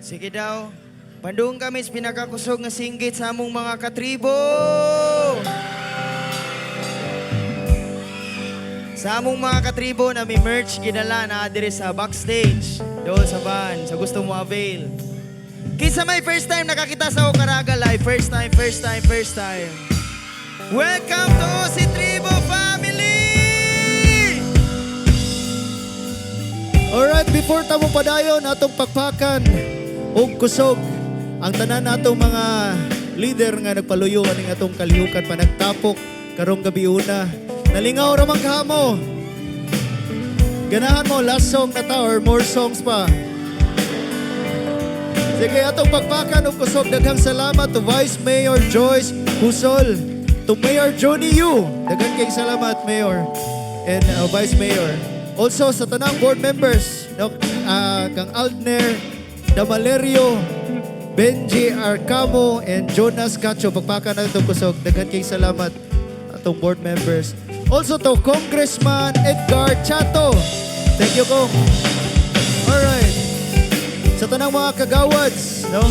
Sige daw. Pandung kami sa pinakakusog nga singgit sa among mga katribo. Sa among mga katribo na may merch ginala na adire sa backstage. Doon sa van, sa gusto mo avail. Kinsa may first time nakakita sa Caraga live. First time. Welcome to si Tribo Family! Alright, before tamo padayon atong pakpakan og kusog ang tanan natong mga leader nga nagpaluyo aning atong kalihukan pa nagtapok karong gabi una. Nalingaw ra man kahamo. Ganahan mo last song na ta or more songs pa. Sige, atong pakpakan og kusog. Daghang salamat to Vice Mayor Joyce Husol, to Mayor Johnny Yu. Daghang kay salamat Mayor and Vice Mayor. Also sa tanang board members, kang Aldner Damalerio, Benji Arcamo, and Jonas Cacho. Pagpakan na itong kusog. Daghan kay salamat atong board members. Also to Congressman Edgar Chato. Thank you, Kong. Alright. Sa tanang mga kagawads, no?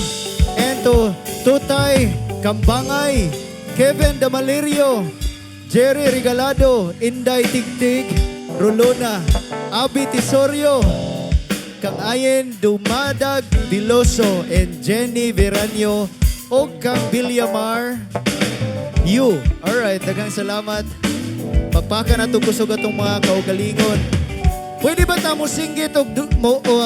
And to Tutay Kambangay, Kevin Damalerio, Jerry Regalado, Inday Tigtig, Rolona, Abi Tisorio, Kang Ayen Dumadag Diloso, and Jenny Veranyo, o Kang Bilyamar Yu. Alright, daghang salamat. Pagpaka na itong kusog atong mga kaugalingon. Pwede ba tamo singgit o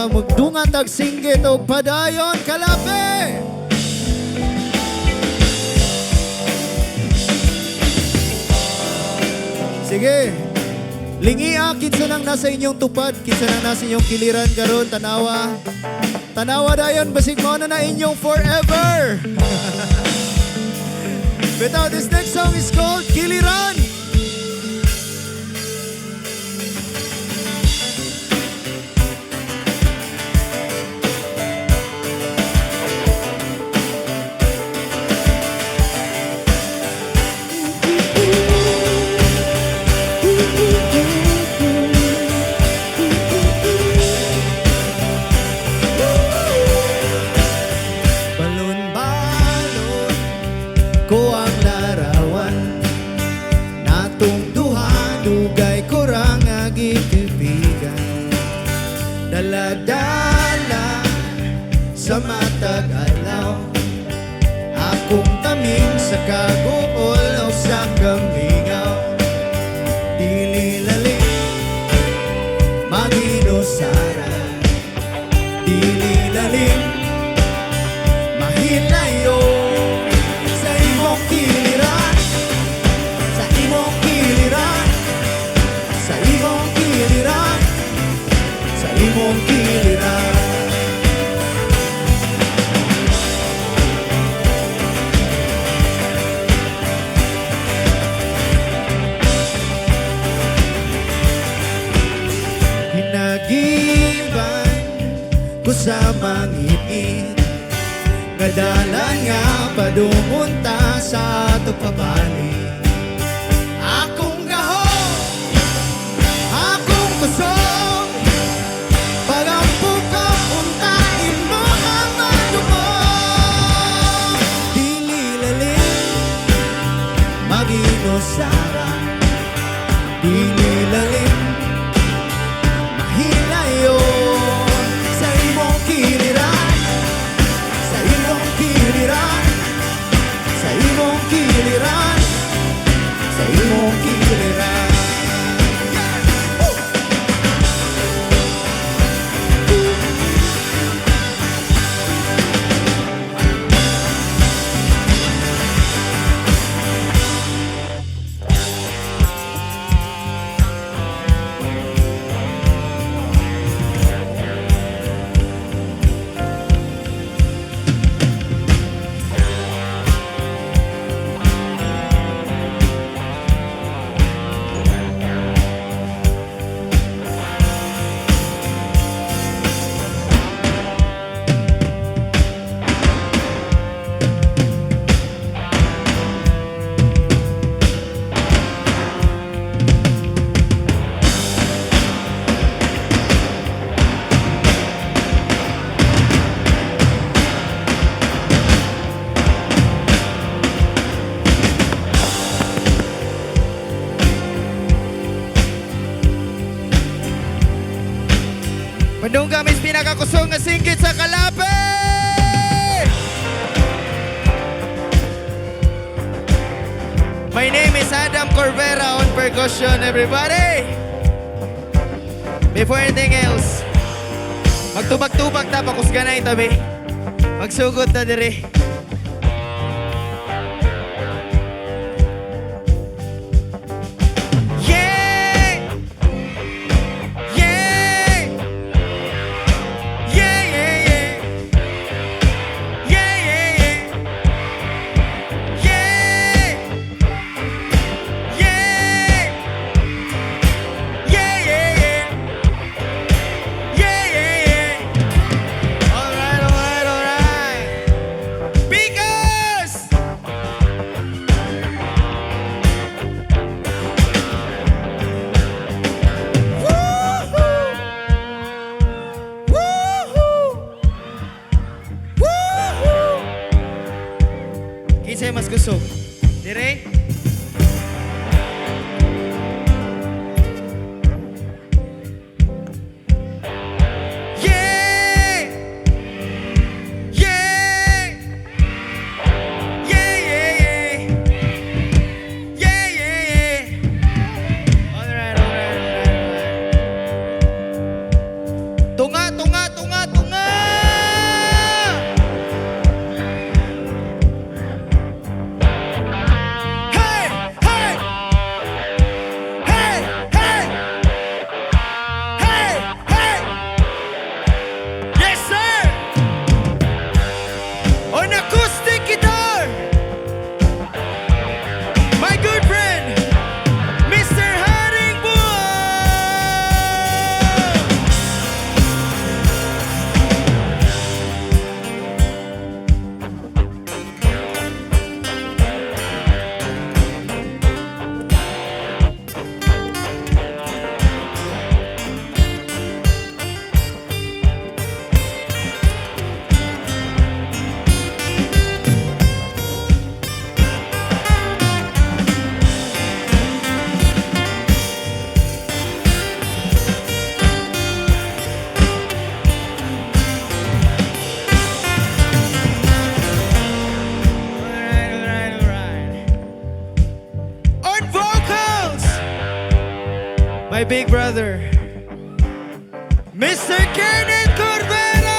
magdungan tag singgit o padayon, Calape? Sige. Lingia, kinsa nang nasa inyong tupad, kinsa nang nasa inyong kiliran karon, tanawa. Tanawa dayon, basig mo na inyong forever. But this next song is called Kiliran. Ko ang larawan natong duha dugay kurang agitipigan daladala sa matag adlaw akong taming sa kaguol o sa kamingaw dili lalim maginusara dili lalim mahilayo sa mangit ngadalan nga padungunta sa ato pabali akong gahom akong kusog pagampuka untain mo ang madumo dili lalim maginusara dili lalim mahilayo Nung gamis pinakakusong nga singgit sa Calape! My name is Adam Corvera on percussion, everybody! Before anything else, magtubag-tubag ta, pakusga na itabi. Magsugod na dire. Kinsay mas gusto? Dire? Yeah! Yeah! Yeah, yeah, yeah. Yeah, yeah, yeah. Alright. Tunga, tunga, tunga, tunga! My big brother, Mr. Kenneth Corvera!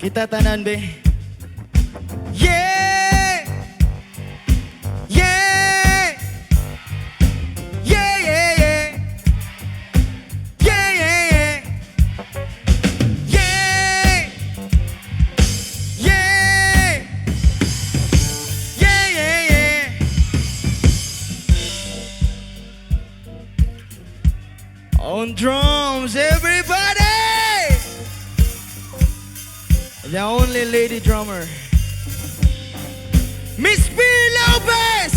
Kita tanan be. Yeah! Yeah! Yeah, yeah, yeah. Yeah, yeah, yeah. Yeah! Yeah! Yeah, yeah, yeah. On drums, everybody! The only lady drummer, Miss P. Lopez!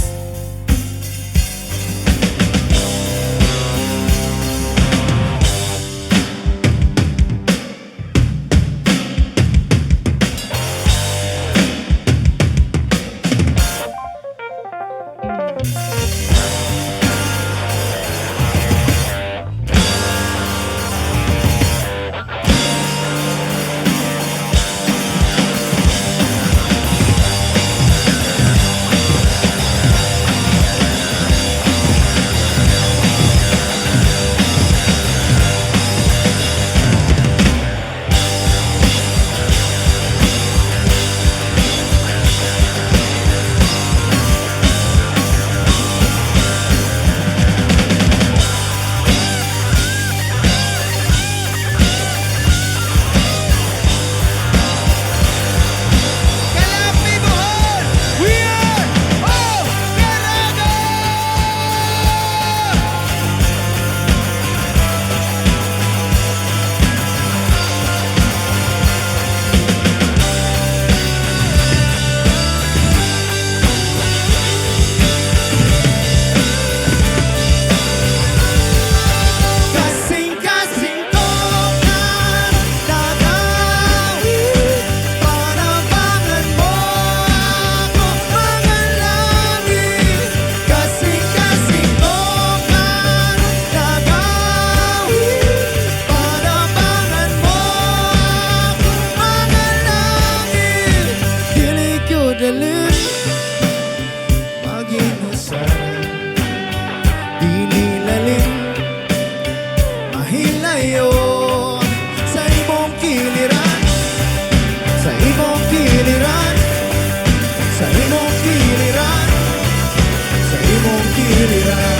Calape Bohol! We are all Caraga! Kasing-kasing ko na nagawin, panabangan mo ako mga langit. Kasing-kasing ko na nagawin, panabangan mo ako mga langit. Dili ko dalit mag-inusan, dili lalim mahilayo sa imong kiliran, sa imong kiliran, sa imong kiliran, sa imong kiliran.